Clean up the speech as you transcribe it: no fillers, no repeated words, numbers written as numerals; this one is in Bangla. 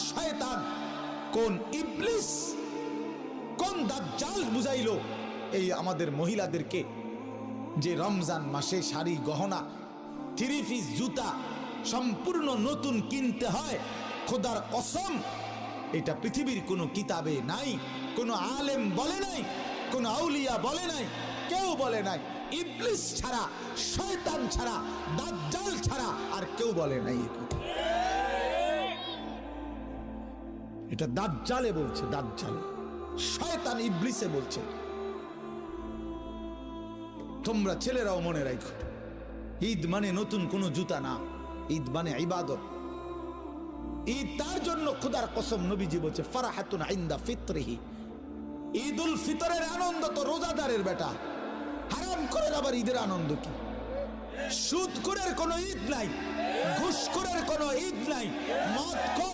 শয়তান, কোন ইবলিস, কোন দাজ্জাল বুঝাইলো এই আমাদের মহিলাদেরকে যে রমজান মাসে শাড়ি গহনা 3 পিস জুতা সম্পূর্ণ নতুন কিনতে হয়? খোদার কসম, এটা পৃথিবীর কোনো কিতাবে নাই, কোনো আলেম বলে নাই, কোনো আউলিয়া বলে নাই, কেউ বলে নাই। ইবলিস ছাড়া, শয়তান ছাড়া, দাজ্জাল ছাড়া আর কেউ বলে নাই। এটা দাজ্জালে বলছে, দাজ্জাল, শয়তান ইবলিসে বলছে। তোমরা ছেলেরাও মনে রাখো, ঈদ মানে নতুন কোনো জুতা না, ঈদ মানে ইবাদত। ঈদ তার জন্য খোদার কসম নবীজি বলছে ফারাহাতুন ইনদা ফিতরিহি, ঈদুল ফিতরের আনন্দ তো রোজাদারের বেটা, হারাম করে আবার ঈদের আনন্দ কি? সুদখোরের কোনো ঈদ নাই, ঘুষখোরের কোনো ঈদ নাই, মদ